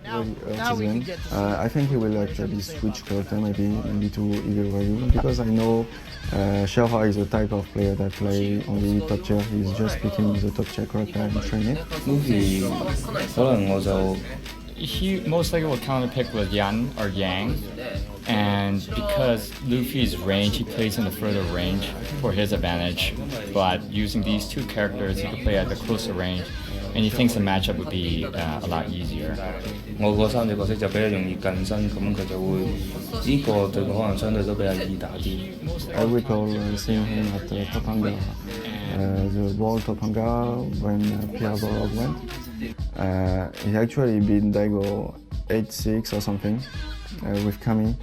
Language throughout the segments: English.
Artisan. I think he will actually switch character maybe to Evil Ryu because I know XIAOHAI is a type of player that play only top tier. He's just picking the top tier character and training. Luffy可能我就 He most likely will counter pick with Yan or Yang, and because Luffy's range, he plays in the further range for his advantage. But using these two characters, he could play at the closer range, and he thinks the matchup would be a lot easier. 我嗰三隻角色就比較容易近身，咁佢就會呢個對佢可能相對都比較易打啲。I recall seeing him at Topanga, the World Topanga when Pierre Borog went. He actually beat Daigo 8-6 or something with Kami.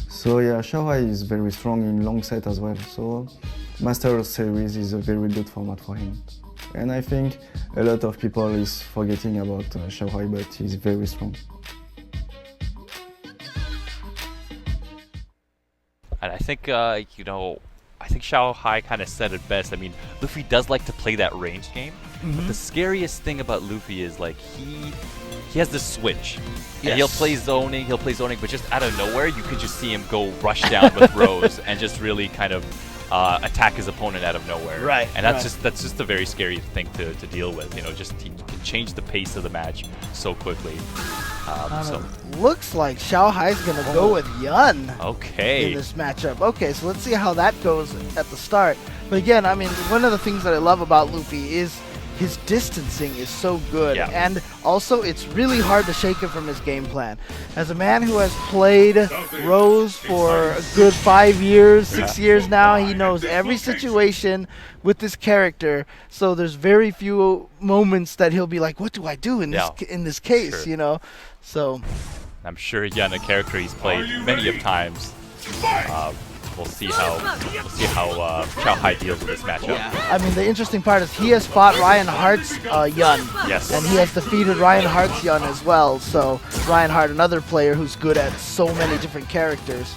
So yeah, XIAOHAI is very strong in long set as well. So Master Series is a very good format for him. And I think a lot of people is forgetting about XIAOHAI, but he's very strong. And I think, I think XIAOHAI kind of said it best. I mean, Luffy does like to play that range game, but the scariest thing about Luffy is like he has this switch. Yes. And he'll play zoning, but just out of nowhere, you could just see him go rush down with Rose and just really kind of attack his opponent out of nowhere. Right. And that's just a very scary thing to deal with. You know, just he can change the pace of the match so quickly. So looks like XIAOHAI's gonna go with Yun. Okay. In this matchup. Okay, so let's see how that goes at the start. But again, I mean, one of the things that I love about Luffy is his distancing is so good, and also it's really hard to shake him from his game plan. As a man who has played Rose for a good 5 years, 6 years now, he knows every situation with this character, so there's very few moments that he'll be like, what do I do in this case, you know? So I'm sure Yun, a character he's played many of times. We'll see how XIAOHAI deals with this matchup. Yeah. I mean, the interesting part is he has fought Ryan Hart's Yun. Yes. And he has defeated Ryan Hart's Yun as well. So Ryan Hart, another player who's good at so many different characters.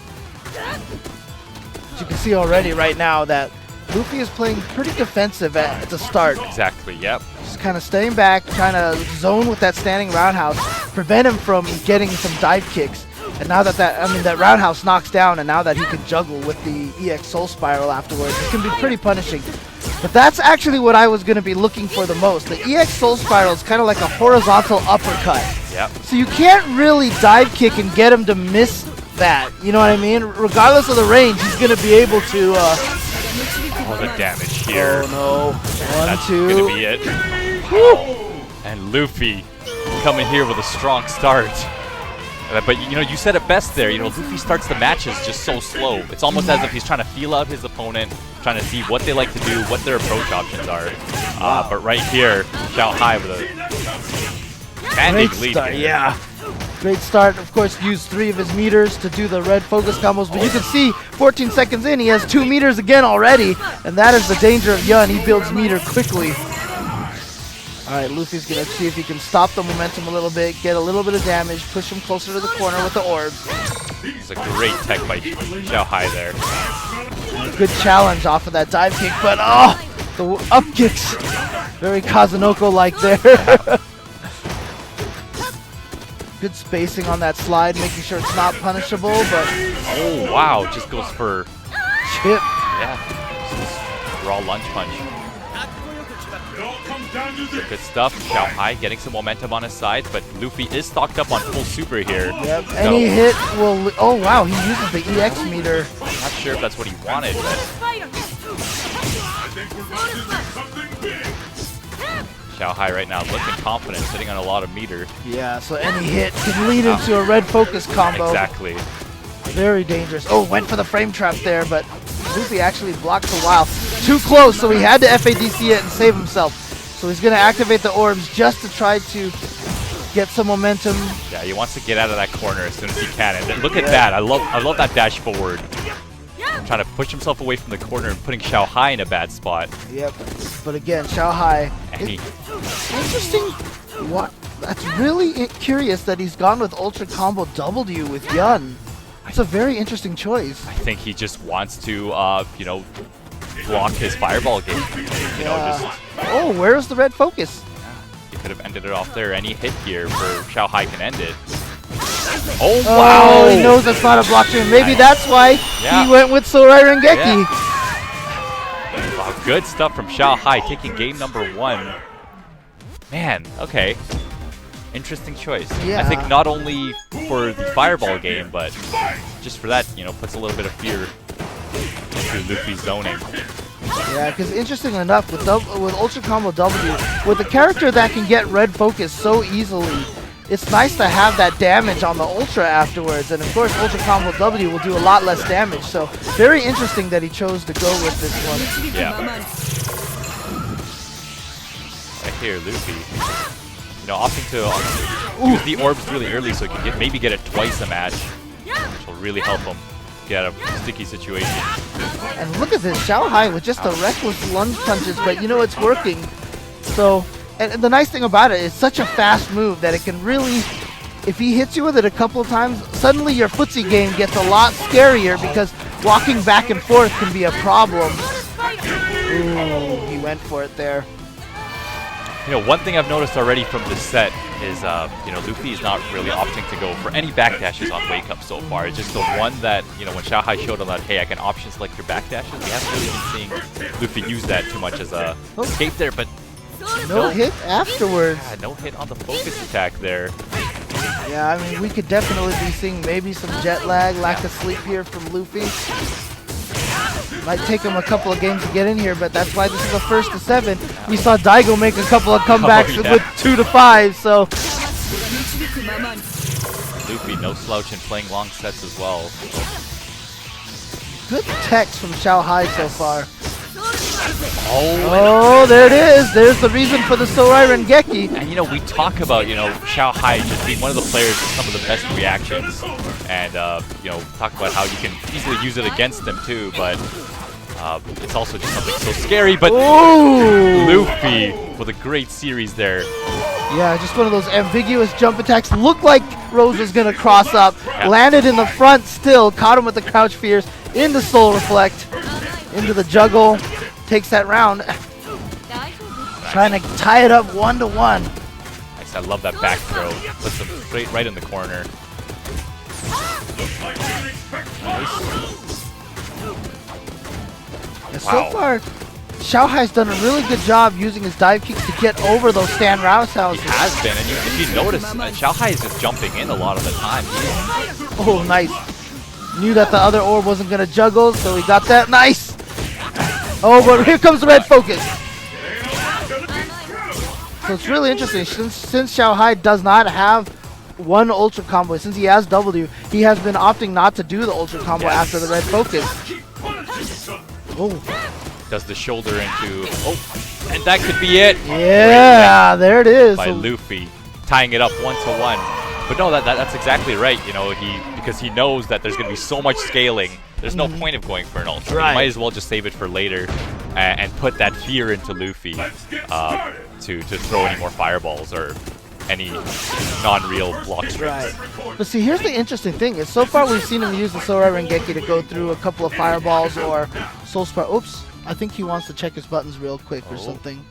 As you can see already right now that Luffy is playing pretty defensive at the start. Exactly, yep. Just kind of staying back, trying to zone with that standing roundhouse, prevent him from getting some dive kicks. And now that roundhouse knocks down, and now that he can juggle with the EX Soul Spiral afterwards, it can be pretty punishing. But that's actually what I was going to be looking for the most. The EX Soul Spiral is kind of like a horizontal uppercut. Yep. So you can't really dive kick and get him to miss that. You know what I mean? Regardless of the range, he's going to be able to... all the damage here. Oh no. That's 1, 2. going to be it. Oh. And Luffy coming here with a strong start. But you know, you said it best there. You know, Luffy starts the matches just so slow. It's almost as if he's trying to feel out his opponent, trying to see what they like to do, what their approach options are. But right here, XIAOHAI with a standing lead. Start, yeah. Great start. Of course, used 3 of his meters to do the red focus combos. But you can see, 14 seconds in, he has 2 meters again already. And that is the danger of Yun. He builds meter quickly. Alright, Luffy's going to see if he can stop the momentum a little bit, get a little bit of damage, push him closer to the corner with the orbs. It's a great tech by XIAOHAI there. Good challenge off of that dive kick, but the up kicks. Very Kazunoko-like there. Good spacing on that slide, making sure it's not punishable, but... Oh, wow, just goes for... Chip. Yeah, raw lunge punch. Good stuff. XIAOHAI getting some momentum on his side, but Luffy is stocked up on full super here. Yep, any hit will... Oh, wow, he uses the EX meter. Not sure if that's what he wanted, but... XIAOHAI right now looking confident, sitting on a lot of meter. Yeah, so any hit can lead into a red focus combo. Exactly. Very dangerous. Oh, went for the frame trap there, but Luffy actually blocked a while. Too close, so he had to FADC it and save himself. So he's going to activate the orbs just to try to get some momentum. Yeah, he wants to get out of that corner as soon as he can. And then look at that. I love that dash forward. Trying to push himself away from the corner and putting XIAOHAI in a bad spot. Yep. But again, XIAOHAI. Interesting. What? That's really curious that he's gone with Ultra Combo W with Yun. That's a very interesting choice. I think he just wants to, you know, block his fireball game. You know, just... Oh, where's the red focus? Yeah, he could have ended it off there. Any hit here for XIAOHAI can end it. Oh, Oh, wow! he knows that's not a block chain. Maybe that's why he went with Sorai Rengeki. Wow, good stuff from XIAOHAI, taking game number 1. Man, okay. Interesting choice. Yeah. I think not only for the Fireball game, but just for that, you know, puts a little bit of fear into Luffy's zoning. Yeah, because interesting enough, with Ultra Combo W, with a character that can get red focus so easily, it's nice to have that damage on the Ultra afterwards. And of course, Ultra Combo W will do a lot less damage. So very interesting that he chose to go with this one. Yeah. I hear Luffy, you know, opting to use the orbs really early so he can maybe get it twice a match, which will really help him get out of a sticky situation. And look at this, XIAOHAI with just the reckless lunge punches, but you know it's working. So, and the nice thing about it is such a fast move that it can really, if he hits you with it a couple of times, suddenly your footsie game gets a lot scarier because walking back and forth can be a problem. Ooh, he went for it there. You know, one thing I've noticed already from this set is, you know, Luffy is not really opting to go for any backdashes on Wake Up so far. It's just the one that, you know, when XIAOHAI showed him that, hey, I can option select your backdashes, we haven't really been seeing Luffy use that too much as a escape there, but no hit afterwards. Yeah, no hit on the focus attack there. Yeah, I mean, we could definitely be seeing maybe some jet lag, lack of sleep here from Luffy. Might take him a couple of games to get in here, but that's why this is a 1st to 7. We saw Daigo make a couple of comebacks with 2 to 5, so. Luffy, no slouch in playing long sets as well. Good text from XIAOHAI so far. Oh, there it is. There's the reason for the Sorai Rengeki. And, you know, we talk about, you know, XIAOHAI just being one of the players with some of the best reactions. And, you know, talk about how you can easily use it against them, too. But it's also just something so scary. But Luffy with a great series there. Yeah, just one of those ambiguous jump attacks. Looked like Rose was going to cross up. Yeah. Landed in the front still. Caught him with the Crouch Fierce. Into Soul Reflect. Into the juggle. Takes that round. Trying to tie it up 1-1. Nice, I love that back throw. Puts him right in the corner. Nice. And so far, XIAOHAI's done a really good job using his dive kicks to get over those stand roundhouses. He has been, and if you notice, XIAOHAI is just jumping in a lot of the time. Oh, nice. Knew that the other orb wasn't going to juggle, so he got that. Nice! Oh, but here comes the red focus. So it's really interesting. Since XIAOHAI does not have one ultra combo, since he has W, he has been opting not to do the ultra combo after the red focus. Oh. Does the shoulder into... Oh, and that could be it. Yeah, there it is. By Luffy, tying it up 1-1. But no, that's exactly right. You know, because he knows that there's going to be so much scaling. There's no point of going for an ultra. Right. You might as well just save it for later and put that fear into Luffy to throw any more fireballs or any non-real block strings. Right. But see, here's the interesting thing. Is so far we've seen him use the Sorai Rengeki to go through a couple of fireballs or Soul Spark. Oops, I think he wants to check his buttons real quick or something.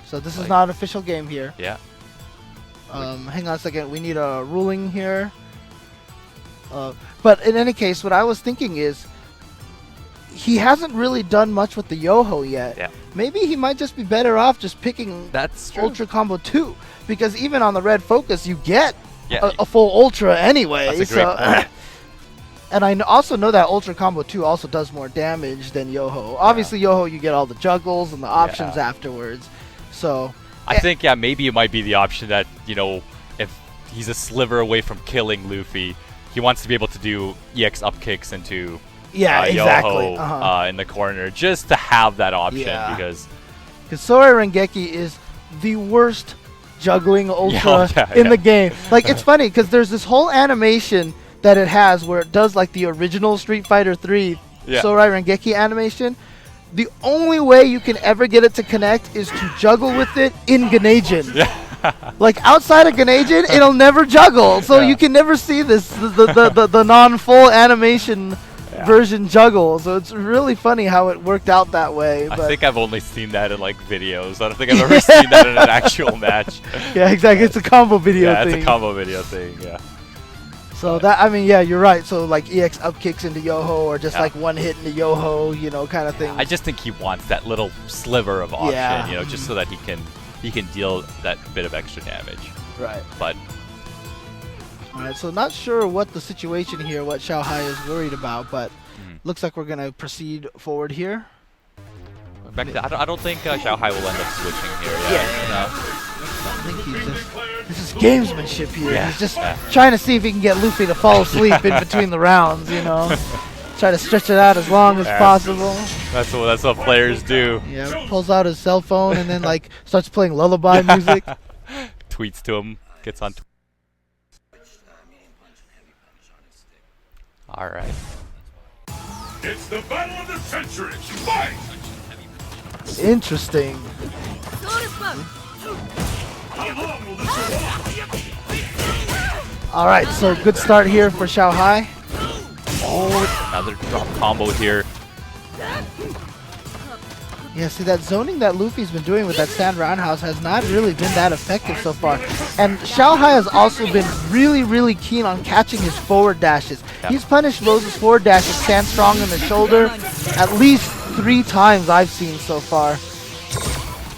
So this is not an official game here. Yeah. Hang on a second. We need a ruling here. But in any case, what I was thinking is he hasn't really done much with the Yoho yet. Yeah. Maybe he might just be better off just picking Ultra Combo 2. Because even on the red focus, you get a full Ultra anyway. That's a great point. And I also know that Ultra Combo 2 also does more damage than Yoho. Obviously, Yoho, you get all the juggles and the options afterwards. So I think, maybe it might be the option that, you know, if he's a sliver away from killing Luffy, he wants to be able to do EX up kicks into exactly. Yoho in the corner, just to have that option because Sorai Rengeki is the worst juggling ultra in the game. Like, it's funny because there's this whole animation that it has where it does like the original Street Fighter 3 Sorai Rengeki animation. The only way you can ever get it to connect is to juggle with it in Ganajin. Like outside of Ganajin, it'll never juggle. So you can never see this the non-full animation version juggle. So it's really funny how it worked out that way. I think I've only seen that in like videos. I don't think I've ever seen that in an actual match. Yeah, exactly. It's a combo video thing. Yeah, it's a combo video thing. Yeah. So that, I mean, yeah, you're right. So like EX up kicks into Yoho, or just Yeah. like one hit into Yoho, you know, kind of thing. I just think he wants that little sliver of option, Yeah. you know, just so that he can deal that bit of extra damage. Right. But All right. So not sure what the situation here, what XIAOHAI is worried about, but looks like we're gonna proceed forward here. back to, I don't think XIAOHAI will end up switching here. Yeah. I think he's just, this is gamesmanship here. Yeah. He's just trying to see if he can get Luffy to fall asleep in between the rounds, you know. Try to stretch it out as long as possible. That's what players do. Yeah, pulls out his cell phone and then like starts playing lullaby music. Tweets to him, gets on. All right. It's the battle of the century. Fight! Interesting. All right, so good start here for XIAOHAI. Oh, another drop combo here. Yeah, see that zoning that Luffy's been doing with that stand roundhouse has not really been that effective so far. And XIAOHAI has also been really, really keen on catching his forward dashes. Yeah. He's punished Rose's forward dashes, stand strong in the shoulder, at least 3 times I've seen so far.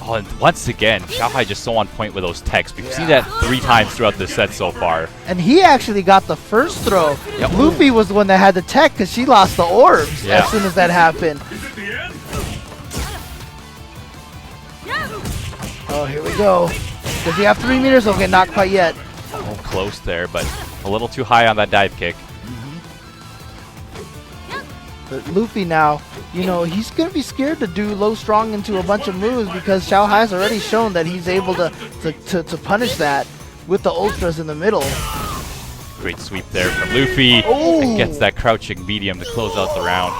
Oh, and once again, XIAOHAI just so on point with those techs. We've seen that 3 times throughout this set so far. And he actually got the first throw. Yep. Luffy was the one that had the tech because she lost the orbs Yeah. as soon as that happened. Oh, here we go. Does he have 3 meters? Okay, not quite yet. Oh, close there, but a little too high on that dive kick. But Luffy now, you know, he's going to be scared to do low strong into a bunch of moves because XIAOHAI's already shown that he's able to punish that with the ultras in the middle. Great sweep there from Luffy. Oh. And gets that crouching medium to close out the round.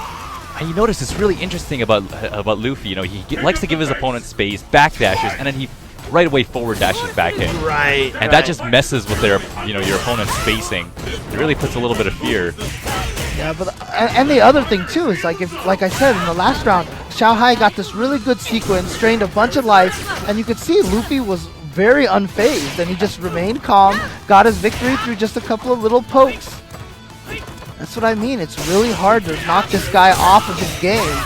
And you notice it's really interesting about Luffy. You know, he likes to give his opponent space, back dashes, and then he right away forward dashes back in. Right. And that just messes with their, you know, your opponent's spacing. It really puts a little bit of fear. Yeah, but and the other thing too is like like I said in the last round, XIAOHAI got this really good sequence, drained a bunch of life, and you could see Luffy was very unfazed, and he just remained calm, got his victory through just a couple of little pokes. That's what I mean. It's really hard to knock this guy off of his game.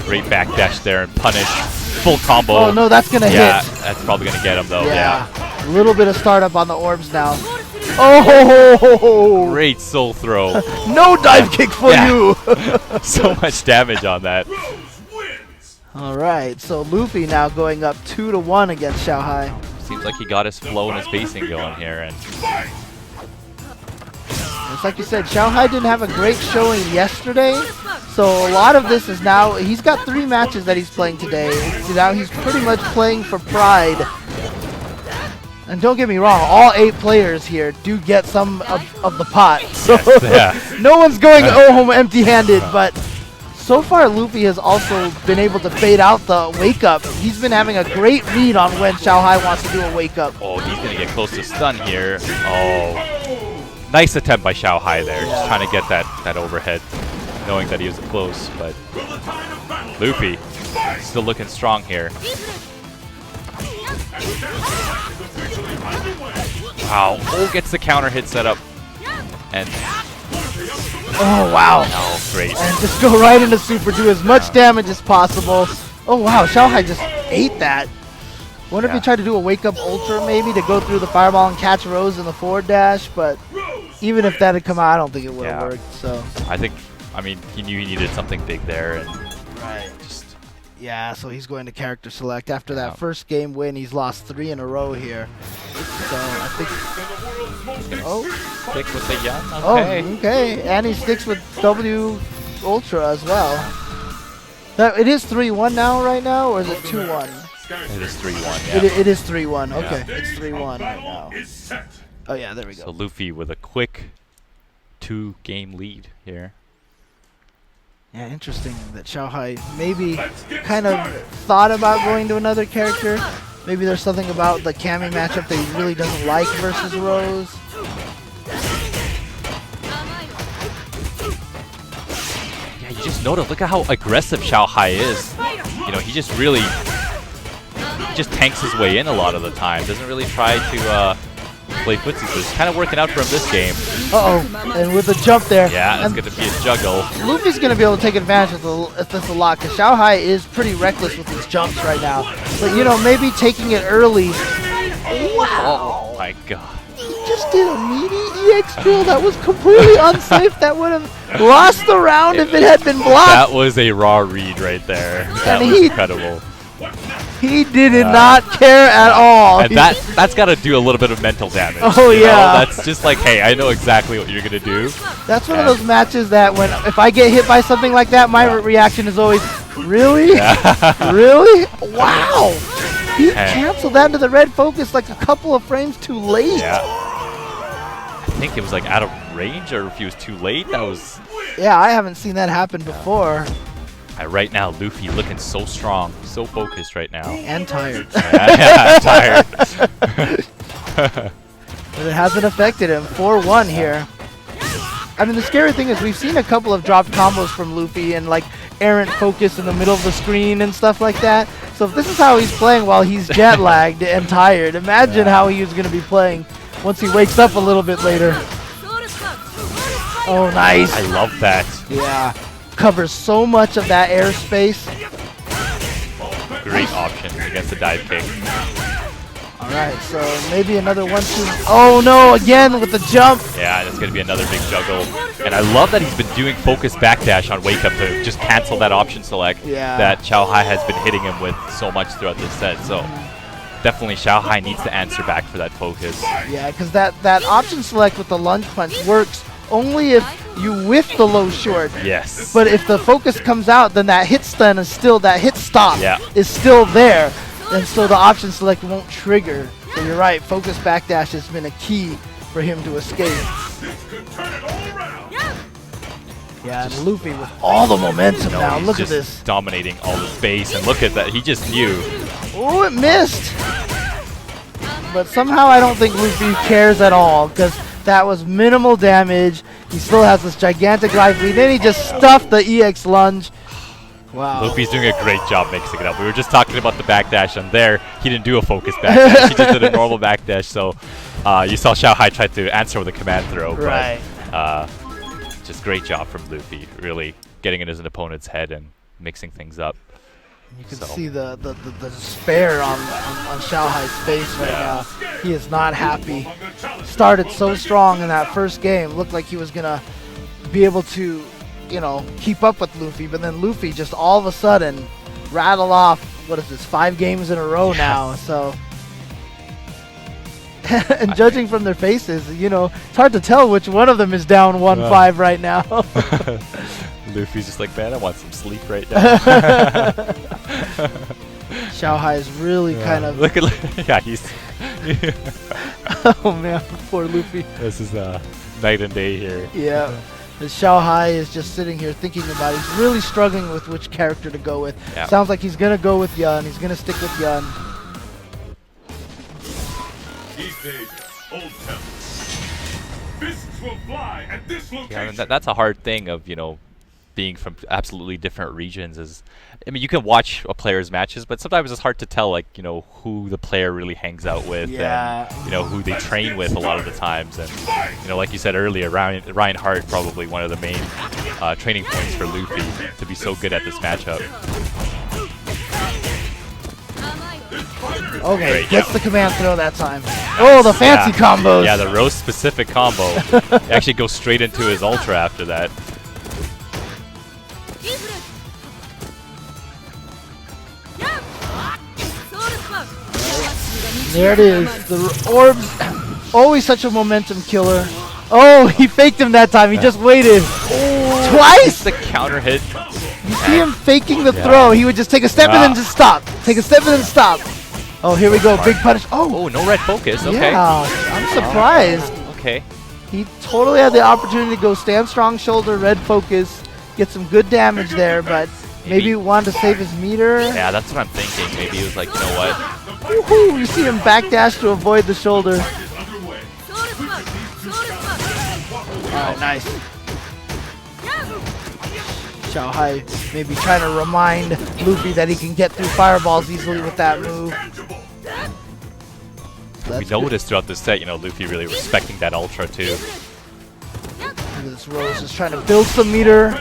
Great back dash there and punish. Full combo. Oh no, that's gonna hit. That's probably gonna get him though. Yeah. A little bit of startup on the orbs now. Oh! Great soul throw. No dive kick for you. So much damage on that. All right, so Luffy now going up 2-1 against XIAOHAI. Seems like he got his flow and his pacing going here, and It's like you said, XIAOHAI didn't have a great showing yesterday, so a lot of this is now, he's got 3 matches that he's playing today. Now he's pretty much playing for pride. And don't get me wrong, all 8 players here do get some of the pot. So no one's going home empty-handed, but so far Luffy has also been able to fade out the wake-up. He's been having a great read on when XIAOHAI wants to do a wake-up. oh, he's gonna get close to stun here. Oh, nice attempt by XIAOHAI there, just trying to get that overhead, knowing that he was close. But Luffy still looking strong here. Wow, oh, gets the counter hit set up, and Oh, wow. oh, great. And just go right into super, do as much damage as possible. Oh, wow, XIAOHAI just ate that. Wonder if he tried to do a wake-up ultra maybe to go through the fireball and catch Rose in the forward dash, but even if that had come out, I don't think it would have worked. So I mean, he knew he needed something big there, and just yeah, so he's going to character select. After that first game win, he's lost 3 in a row here. So I think stick with the Yan. Okay. Oh, okay. And he sticks with W Ultra as well. It is 3-1 now, right now, or is it 2-1? It is 3-1, yeah. It is 3-1. Okay, it's 3-1 right now. Oh yeah, there we go. So Luffy with a quick 2-game lead here. Yeah, interesting that XIAOHAI maybe kind of thought about going to another character. Maybe there's something about the Cammy matchup that he really doesn't like versus Rose. Yeah, you just notice, look at how aggressive XIAOHAI is. You know, he just really tanks his way in a lot of the time. Doesn't really try to play footsies, but it's kind of working out for him this game. Uh-oh, and with the jump there. Yeah, it's and going to be a juggle. Luffy's going to be able to take advantage of this a lot, because XIAOHAI is pretty reckless with his jumps right now. But, you know, maybe taking it early. Wow. Oh my god. He just did a meaty EX drill that was completely unsafe. That would have lost the round if it had been blocked. That was a raw read right there. That was incredible. He did not care at all. And that's got to do a little bit of mental damage. Oh, you know? yeah. That's just like, hey, I know exactly what you're going to do. That's one of those matches that if I get hit by something like that, my reaction is always, really? Yeah. Really? Wow. He canceled that into the red focus like a couple of frames too late. Yeah. I think it was like out of range, or if he was too late, that was... Yeah, I haven't seen that happen before. Right now, Luffy looking so strong, so focused right now. And tired. Yeah, tired. But it hasn't affected him. 4-1 here. I mean, the scary thing is we've seen a couple of dropped combos from Luffy and like errant focus in the middle of the screen and stuff like that. So if this is how he's playing while he's jet lagged and tired, imagine how he was going to be playing once he wakes up a little bit later. Oh, nice. I love that. Yeah. Covers so much of that airspace. Great option against the dive kick. Alright, so maybe another 1-2. Oh no, again with the jump. Yeah, that's going to be another big juggle. And I love that he's been doing focus backdash on wake up to just cancel that option select that XIAOHAI has been hitting him with so much throughout this set. So definitely XIAOHAI needs to answer back for that focus. Yeah, because that option select with the lunge punch works only if you whiff the low short. Yes. But if the focus comes out, then that hit stun is still, that hit stop is still there. And so the option select won't trigger. So you're right, focus backdash has been a key for him to escape. Yeah, and Luffy with all the momentum now. Look at this. Dominating all the space, and look at that. He just knew. Oh, it missed. But somehow I don't think Luffy cares at all, because that was minimal damage. He still has this gigantic life lead. Then he just stuffed the EX lunge. Wow. Luffy's doing a great job mixing it up. We were just talking about the backdash, and there he didn't do a focus backdash. He just did a normal backdash. So you saw XIAOHAI try to answer with a command throw. Right. But just great job from Luffy, really getting in his opponent's head and mixing things up. You can see the despair on XIAOHAI's face right now. He is not happy. Started so strong in that first game. Looked like he was going to be able to, you know, keep up with Luffy. But then Luffy just all of a sudden rattled off, what is this, 5 games in a row now. So, and judging from their faces, you know, it's hard to tell which one of them is down 1-5 right now. Luffy's just like, man, I want some sleep right now. XIAOHAI is really kind of... Look at he's... Oh man, poor Luffy. This is night and day here. Yeah. XIAOHAI is just sitting here thinking about it. He's really struggling with which character to go with. Yep. Sounds like he's going to go with Yun. He's going to stick with Yun. East Asia, Old Temple. Fists will fly at this location. Yeah, that's a hard thing of, you know, being from absolutely different regions. Is, I mean, you can watch a player's matches, but sometimes it's hard to tell, like, you know, who the player really hangs out with, and, you know, who they train with a lot of the times. And, you know, like you said earlier, Ryan Hart probably one of the main training points for Luffy to be so good at this matchup. Okay, gets the command throw that time. Oh, the fancy combos. Yeah, the roast specific combo. Actually goes straight into his ultra after that. There it is. The orbs, always such a momentum killer. Oh, he faked him that time. He just waited. Oh, twice? The counter hit. You see him faking the throw. He would just take a step and then just stop. Take a step and then stop. Oh, here we go. Big punish. Oh, no red focus. Okay. Yeah, I'm surprised. Okay. He totally had the opportunity to go stand strong shoulder, red focus, get some good damage there, but maybe he wanted to save his meter. Yeah, that's what I'm thinking. Maybe he was like, you know what? Woohoo! You see him backdash to avoid the shoulder. Alright, nice. XIAOHAI maybe trying to remind Luffy that he can get through fireballs easily with that move. We noticed throughout the set, you know, Luffy really respecting that ultra too. Look at this Rose just trying to build some meter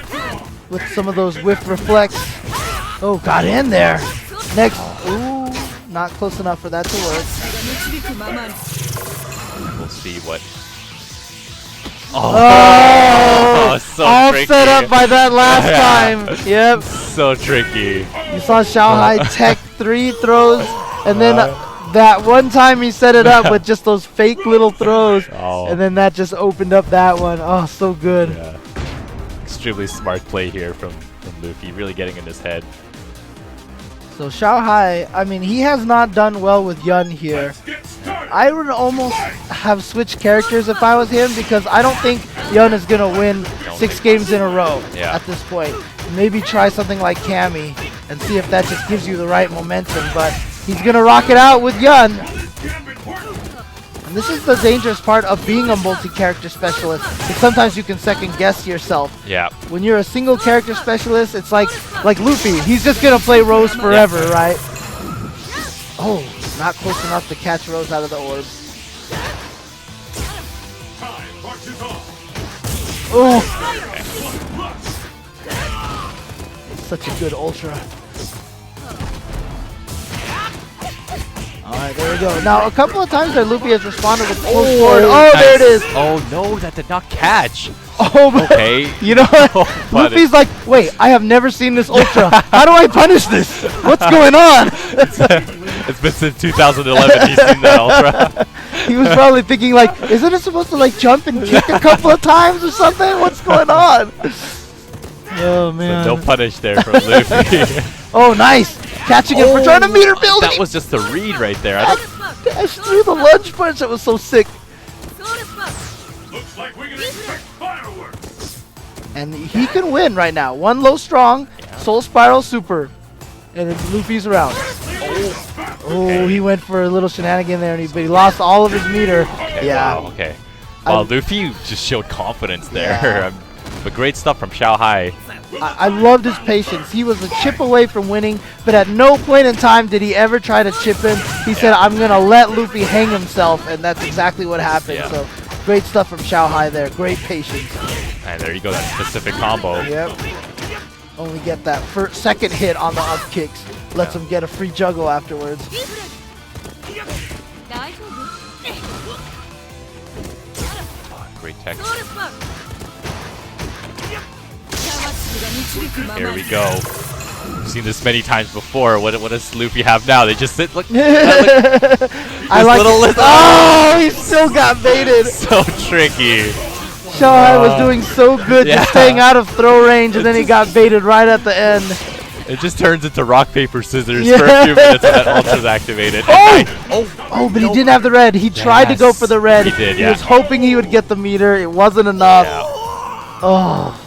with some of those whiff reflex. Oh, got in there. Next. Ooh, not close enough for that to work. We'll see what. Oh, so all tricky. set up by that last time. Yep. So tricky. You saw XIAOHAI tech 3 throws, and then that one time he set it up with just those fake little throws, and then that just opened up that one. Oh, so good. Yeah. Extremely smart play here from Luffy, really getting in his head. So XIAOHAI, I mean, he has not done well with Yun here. I would almost have switched characters if I was him, because I don't think Yun is going to win 6 games in a row at this point. Maybe try something like Cammy and see if that just gives you the right momentum, but he's going to rock it out with Yun. And this is the dangerous part of being a multi-character specialist, is sometimes you can second guess yourself. Yeah. When you're a single character specialist, it's like Luffy. He's just going to play Rose forever, right? Oh, not close enough to catch Rose out of the orbs. Oh! Such a good ultra. Alright, there we go. Now, a couple of times there, Luffy has responded with close forward. Oh, there it is! Oh no, that did not catch. Oh, but okay. You know what? Luffy's like, wait, I have never seen this ultra. How do I punish this? What's going on? It's been since 2011 he's seen that ultra. He was probably thinking like, isn't it supposed to like jump and kick a couple of times or something? What's going on? Oh man. So no punish there from Luffy. Oh, nice. Catching him for trying to meter build. That was just the read right there. Dash through the lunge punch. That was so sick. Looks like we can expect fireworks. And he can win right now. One low strong, Soul Spiral super. And then Luffy's around. Oh, he went for a little shenanigan there, but he lost all of his meter. Okay, yeah. Wow, okay. Well, Luffy just showed confidence there. Yeah. But great stuff from XIAOHAI. I loved his patience. He was a chip away from winning, but at no point in time did he ever try to chip him. He said, I'm going to let Luffy hang himself, and that's exactly what happened. Yeah. So great stuff from XIAOHAI there. Great patience. And there you go, that specific combo. Yep. Only get that second hit on the up kicks. Lets him get a free juggle afterwards. Great tech. Here we go. We've seen this many times before. What does Luffy have now? They just sit. Look. I like it. Oh, he still got baited. So tricky. XIAOHAI was doing so good, just staying out of throw range, and then he got baited right at the end. It just turns into rock, paper, scissors for a few minutes and that ultra's activated. Oh, but he didn't have the red. He tried to go for the red. He did, He was hoping he would get the meter. It wasn't enough. Yeah. Oh.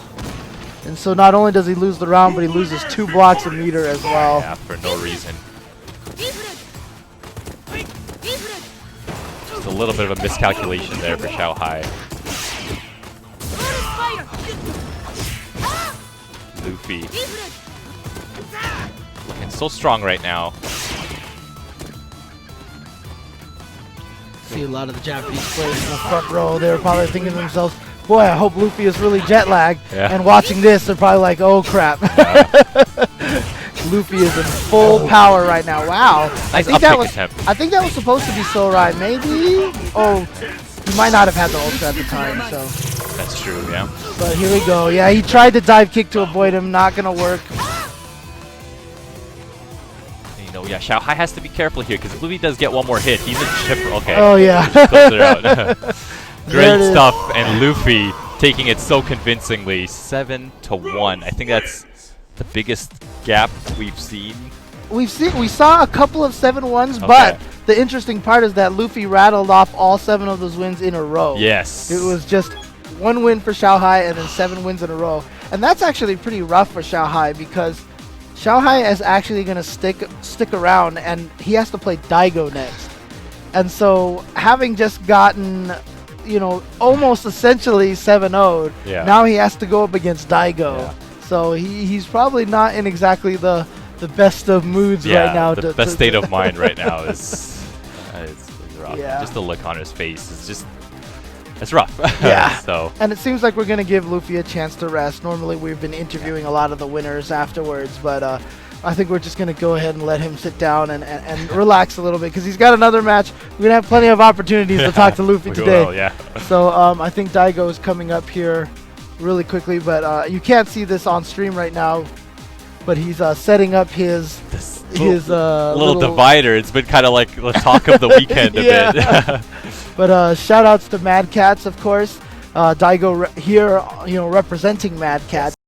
And so not only does he lose the round, but he loses 2 blocks of meter as well. Yeah, for no reason. Just a little bit of a miscalculation there for XIAOHAI. Luffy. Looking so strong right now. See a lot of the Japanese players in the front row. They were probably thinking to themselves, boy, I hope Luffy is really jet lagged. Yeah. And watching this, they're probably like, oh crap. Luffy is in full power right now. Wow. I think that was supposed to be Sorai. Maybe? Oh, he might not have had the ultra at the time, so. That's true, yeah. But here we go. Yeah, he tried to dive kick to avoid him. Not going to work. You know, yeah, XIAOHAI has to be careful here because if Luffy does get one more hit, he's a chipper. Okay. Oh, yeah. Close it out. Great stuff, and Luffy taking it so convincingly, 7-1. I think that's the biggest gap we've seen. We saw a couple of 7-1s, but the interesting part is that Luffy rattled off all 7 of those wins in a row. Yes. It was just 1 win for XIAOHAI and then 7 wins in a row, and that's actually pretty rough for XIAOHAI because XIAOHAI is actually going to stick around, and he has to play Daigo next. And so having just gotten, you know, almost essentially 7-0'd, now he has to go up against Daigo. Yeah. So he's probably not in exactly the best of moods right now. The best state of mind right now is rough. Yeah. Just the look on his face is just, it's rough. Yeah. So. And it seems like we're going to give Luffy a chance to rest. Normally we've been interviewing a lot of the winners afterwards, but I think we're just going to go ahead and let him sit down and relax a little bit because he's got another match. We're going to have plenty of opportunities to talk to Luffy today. Will, yeah. So I think Daigo is coming up here really quickly, but you can't see this on stream right now, but he's setting up his little divider. It's been kind of like the talk of the weekend a bit. But shout outs to Mad Cats, of course. Daigo here, representing Mad Cats.